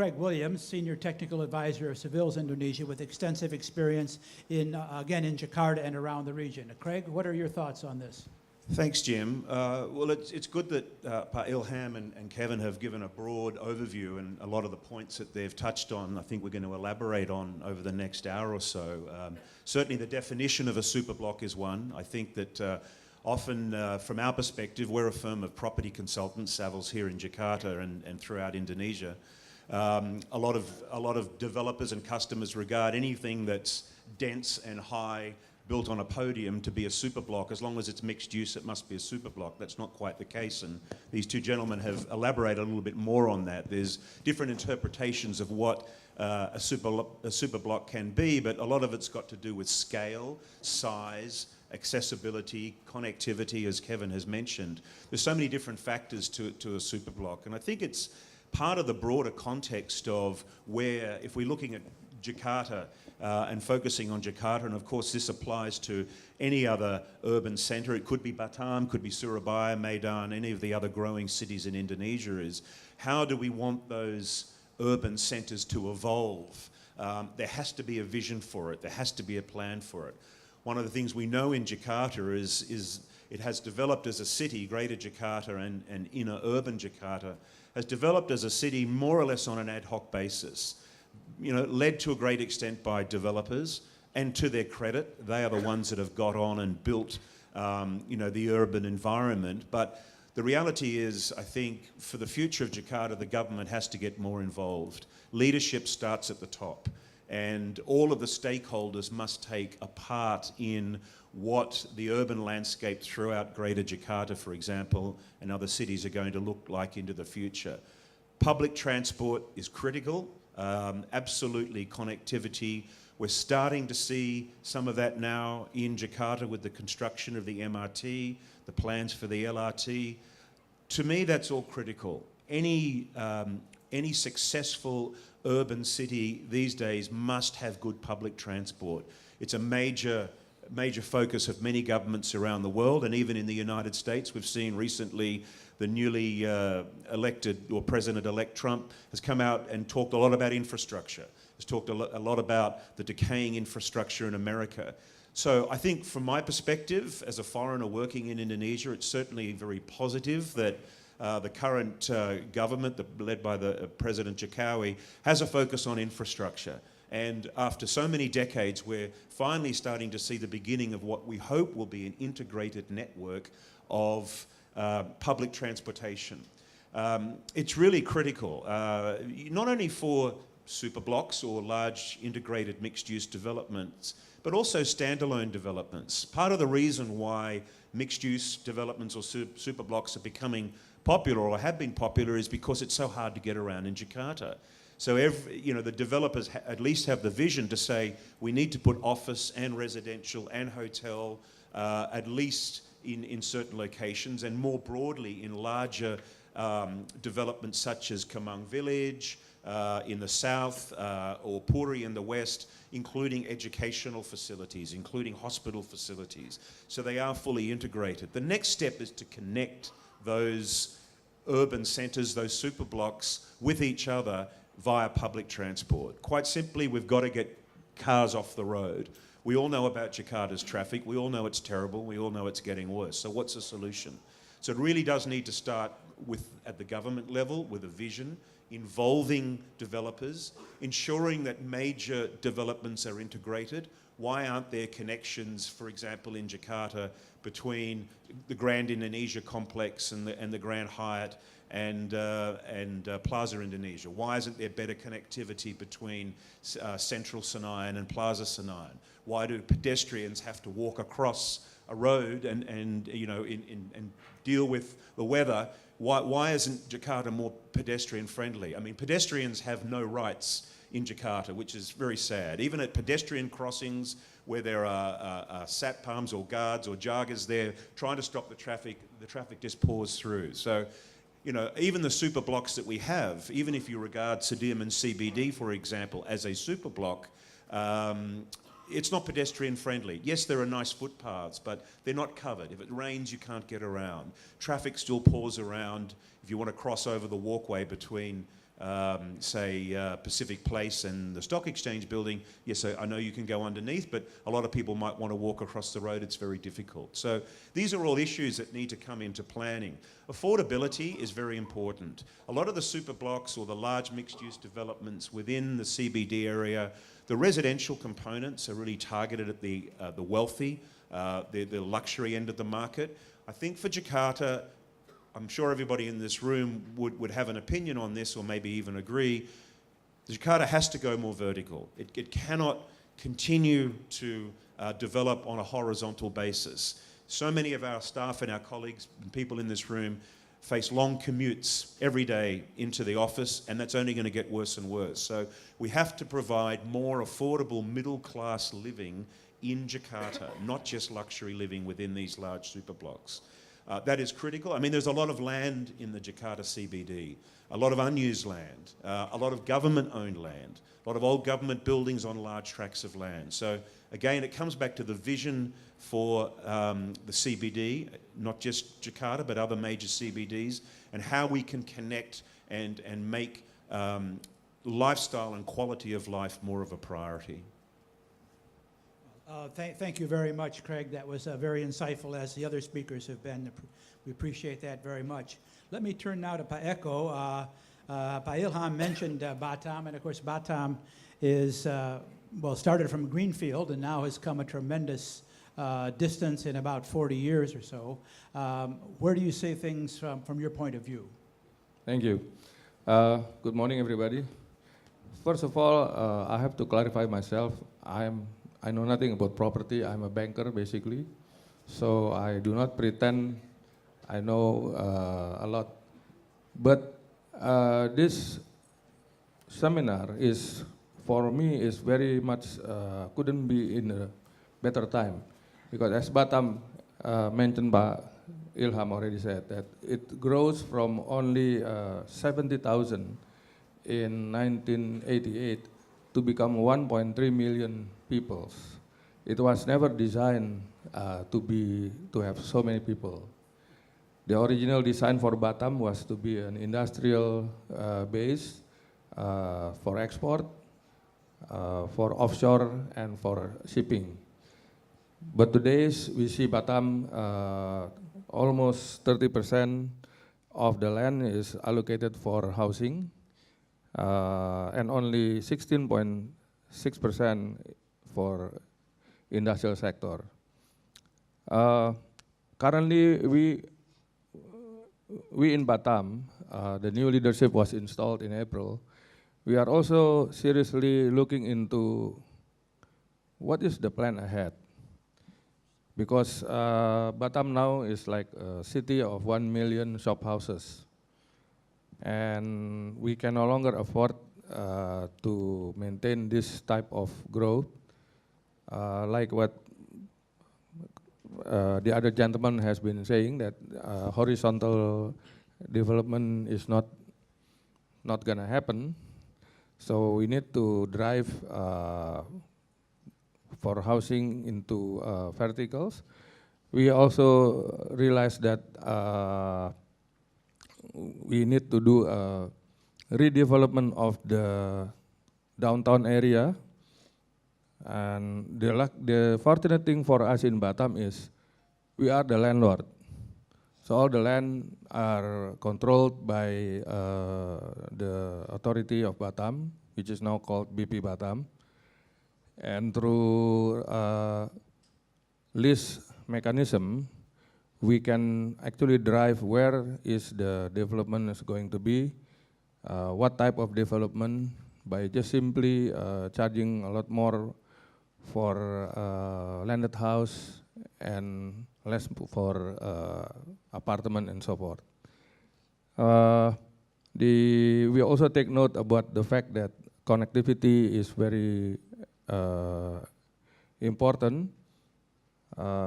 Craig Williams, Senior Technical Advisor of Seville's Indonesia, with extensive experience again in Jakarta and around the region. Craig, what are your thoughts on this? Thanks, Jim. Well, it's good that Ilham and Kevin have given a broad overview, and a lot of the points that they've touched on, I think we're going to elaborate on over the next hour or so. Certainly the definition of a superblock is one. I think that often, from our perspective, we're a firm of property consultants, Savills here in Jakarta and throughout Indonesia. A lot of developers and customers regard anything that's dense and high, built on a podium, to be a superblock. As long as it's mixed use, it must be a superblock. That's not quite the case, and these two gentlemen have elaborated a little bit more on that. There's different interpretations of what a superblock can be, but a lot of it's got to do with scale, size, accessibility, connectivity, as Kevin has mentioned. There's so many different factors to a superblock, and I think it's part of the broader context of where, if we're looking at Jakarta and focusing on Jakarta, and of course this applies to any other urban centre, it could be Batam, could be Surabaya, Medan, any of the other growing cities in Indonesia, is how do we want those urban centres to evolve? There has to be a vision for it, there has to be a plan for it. One of the things we know in Jakarta is it has developed as a city, Greater Jakarta and inner urban Jakarta, has developed as a city more or less on an ad hoc basis. You know, led to a great extent by developers, and to their credit, they are the ones that have got on and built, you know, the urban environment. But the reality is, I think, for the future of Jakarta, the government has to get more involved. Leadership starts at the top, and all of the stakeholders must take a part in what the urban landscape throughout Greater Jakarta, for example, and other cities are going to look like into the future. Public transport is critical. Absolutely, connectivity. We're starting to see some of that now in Jakarta with the construction of the MRT, the plans for the LRT. To me, that's all critical. Any successful urban city these days must have good public transport. It's a major focus of many governments around the world, and even in the United States. We've seen recently the newly elected, or President-elect Trump, has come out and talked a lot about infrastructure, has talked a lot about the decaying infrastructure in America. So I think from my perspective, as a foreigner working in Indonesia, it's certainly very positive that the current government, led by the President Jokowi, has a focus on infrastructure. And after so many decades, we're finally starting to see the beginning of what we hope will be an integrated network of public transportation. It's really critical, not only for superblocks or large integrated mixed-use developments, but also standalone developments. Part of the reason why mixed-use developments or superblocks are becoming popular, or have been popular, is because it's so hard to get around in Jakarta. So the developers at least have the vision to say, we need to put office and residential and hotel at least in certain locations, and more broadly in larger developments such as Kemang Village in the south, or Puri in the west, including educational facilities, including hospital facilities. So they are fully integrated. The next step is to connect those urban centres, those superblocks, with each other via public transport. Quite simply, we've got to get cars off the road. We all know about Jakarta's traffic. We all know it's terrible. We all know it's getting worse. So what's the solution? So it really does need to start at the government level with a vision, involving developers, ensuring that major developments are integrated. Why aren't there connections, for example, in Jakarta between the Grand Indonesia complex and the Grand Hyatt and Plaza Indonesia? Why isn't there better connectivity between Central Senayan and Plaza Senayan? Why do pedestrians have to walk across a road and deal with the weather? Why isn't Jakarta more pedestrian friendly? I mean, pedestrians have no rights in Jakarta, which is very sad. Even at pedestrian crossings where there are satpams or guards or joggers there trying to stop the traffic just pours through. So, even the superblocks that we have, even if you regard Sudirman CBD, for example, as a superblock, it's not pedestrian friendly. Yes, there are nice footpaths, but they're not covered. If it rains, you can't get around. Traffic still pours around if you want to cross over the walkway between say, Pacific Place and the Stock Exchange building, yes, I know you can go underneath, but a lot of people might want to walk across the road. It's very difficult. So these are all issues that need to come into planning. Affordability is very important. A lot of the superblocks or the large mixed-use developments within the CBD area, the residential components are really targeted at the wealthy, the luxury end of the market. I think for Jakarta, I'm sure everybody in this room would have an opinion on this or maybe even agree. Jakarta has to go more vertical. It cannot continue to develop on a horizontal basis. So many of our staff and our colleagues and people in this room face long commutes every day into the office, and that's only going to get worse and worse. So we have to provide more affordable middle-class living in Jakarta, not just luxury living within these large superblocks. That is critical. I mean, there's a lot of land in the Jakarta CBD, a lot of unused land, a lot of government-owned land, a lot of old government buildings on large tracts of land. So again, it comes back to the vision for the CBD, not just Jakarta, but other major CBDs, and how we can connect and make lifestyle and quality of life more of a priority. Thank you very much, Craig. That was very insightful, as the other speakers have been. We appreciate that very much. Let me turn now to Pa Eko. Pa Ilham mentioned Batam, and of course Batam is, started from Greenfield and now has come a tremendous distance in about 40 years or so. Where do you see things from your point of view? Thank you. Good morning, everybody. First of all, I have to clarify myself. I know nothing about property. I'm a banker, basically. So I do not pretend I know a lot. But this seminar is, for me, is very much, couldn't be in a better time. Because as Batam mentioned by Ilham already said, that it grows from only 70,000 in 1988 to become 1.3 million people. It was never designed to have so many people. The original design for Batam was to be an industrial base for export, for offshore, and for shipping. But today we see Batam, almost 30% of the land is allocated for housing, and only 16.6% for industrial sector. Currently, we in Batam, the new leadership was installed in April. We are also seriously looking into what is the plan ahead. Because Batam now is like a city of 1 million shop houses. And we can no longer afford to maintain this type of growth, like what the other gentleman has been saying, that horizontal development is not gonna happen. So we need to drive for housing into verticals. We also realize that we need to do a redevelopment of the downtown area. And the fortunate thing for us in Batam is we are the landlord. So all the land are controlled by the authority of Batam, which is now called BP Batam. And through lease mechanism, we can actually drive where is the development is going to be, what type of development, by just simply charging a lot more for landed house and less for apartment and so forth. We also take note about the fact that connectivity is very important.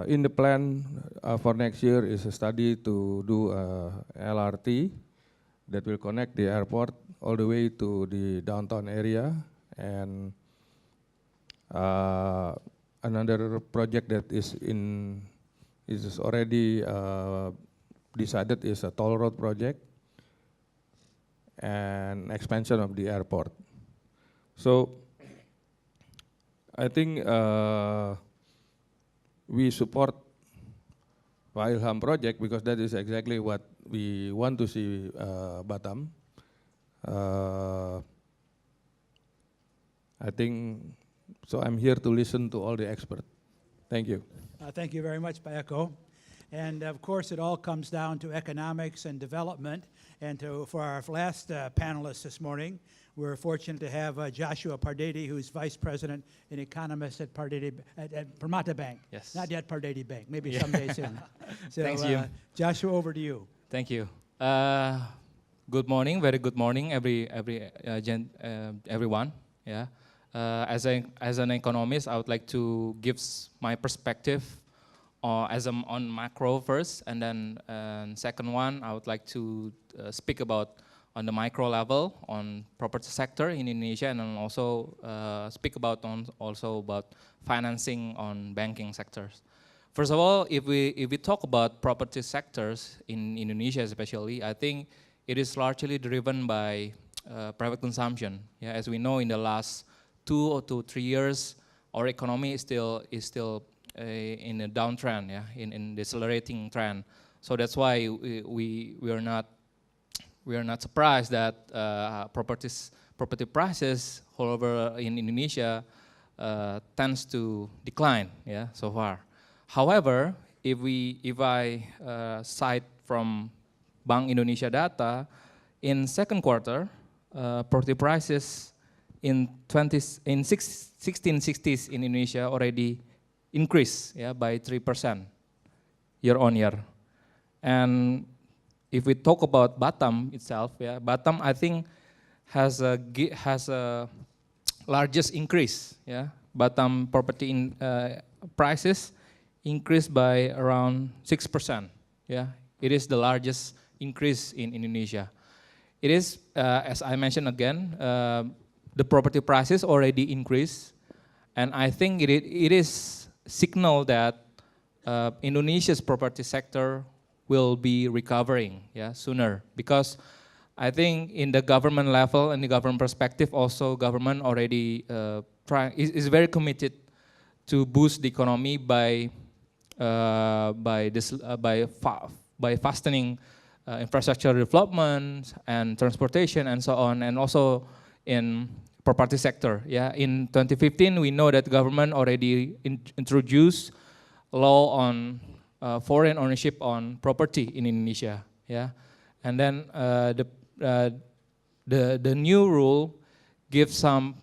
In the plan for next year is a study to do LRT that will connect the airport all the way to the downtown area, and another project that is already decided is a toll road project. and expansion of the airport. So I think we support Pak Ilham project because that is exactly what we want to see Batam. I think, so I'm here to listen to all the experts. Thank you. Thank you very much, Pak Eko. And of course, it all comes down to economics and development. And for our last panelist this morning, we're fortunate to have Joshua Pardeti, who's Vice President and Economist at Permata Bank. Yes. Not yet Pardeti Bank, maybe someday soon. So, Thank you. Joshua, over to you. Thank you. Good morning, very good morning, everyone. Yeah. As an economist, I would like to give my perspective on macro first, and then second one, I would like to speak about on the micro level on property sector in Indonesia, and then also speak about about financing on banking sectors. First of all, if we talk about property sectors in Indonesia especially, I think it is largely driven by private consumption. Yeah, as we know, in the last 2 to 3 years, our economy is still in a downtrend, yeah, in decelerating trend. So that's why we are not surprised that property prices all over in Indonesia tends to decline, yeah, so far. However, if I cite from Bank Indonesia data, in second quarter, property prices in 1660s in Indonesia already increased, yeah, by 3% year on year. And if we talk about Batam itself, yeah, Batam I think has a largest increase. Yeah, Batam property prices increased by around 6%. Yeah, it is the largest increase in Indonesia. It is, as I mentioned again, the property prices already increased, and I think it is signal that Indonesia's property sector will be recovering, yeah, sooner, because I think in the government level and the government perspective also, government already is very committed to boost the economy by fastening infrastructure development and transportation and so on, and also in property sector. Yeah, in 2015 we know that government already introduced law on foreign ownership on property in Indonesia. Yeah, and then the new rule gives some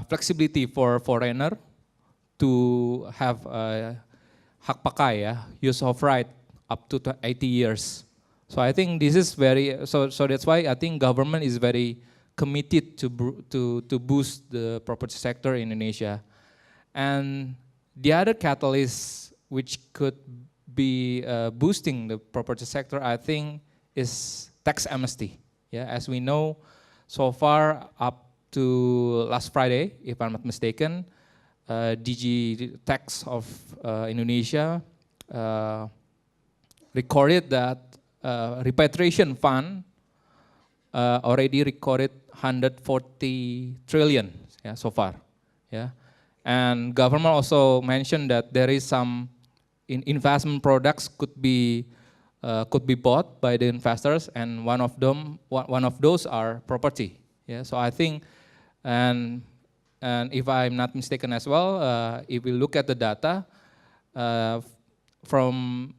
flexibility for foreigner to have hak pakai, yeah, use of right up to 80 years. So I think this is very, so that's why I think government is very committed to boost the property sector in Indonesia. And the other catalyst which could be boosting the property sector, I think, is tax amnesty. Yeah, as we know, so far up to last Friday, if I'm not mistaken, DG Tax of Indonesia recorded that repatriation fund already recorded 140 trillion, yeah, so far. Yeah, and government also mentioned that there is some investment products could be bought by the investors, and one of those are property. Yeah, so I think, and if I'm not mistaken as well, if we look at the data, from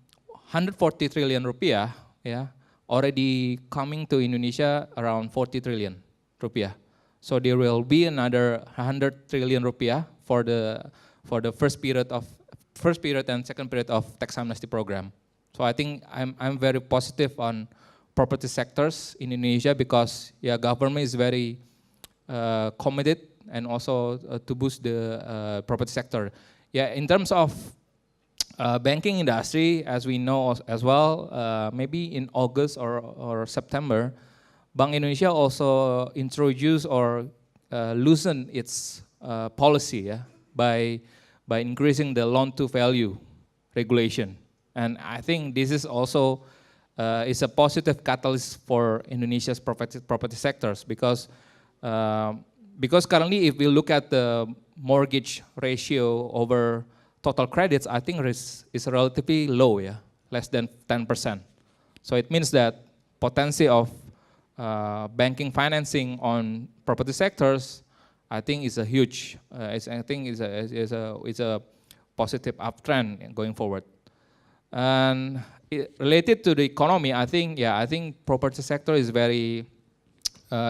140 trillion rupiah, yeah, already coming to Indonesia around 40 trillion rupiah. So there will be another 100 trillion rupiah for the first period and second period of tax amnesty program. So I think I'm very positive on property sectors in Indonesia because, yeah, government is very committed and also to boost the property sector. Yeah, in terms of banking industry, as we know as well, maybe in August or September, Bank Indonesia also introduced or loosened its policy, yeah, by increasing the loan to value regulation. And I think this is also is a positive catalyst for Indonesia's property sectors because currently if we look at the mortgage ratio over total credits, I think is relatively low, yeah, less than 10%. So it means that potency of banking financing on property sectors, I think is a huge, is a positive uptrend going forward. And related to the economy, I think property sector is very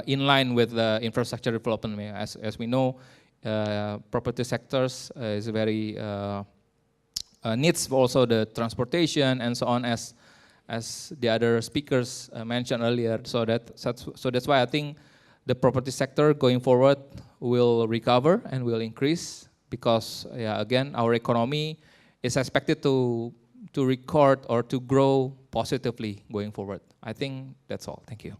in line with the infrastructure development. As we know, property sectors is very needs also the transportation and so on as the other speakers mentioned earlier. So that's why I think the property sector going forward will recover and will increase because again our economy is expected to record or to grow positively going forward. I think that's all. Thank you.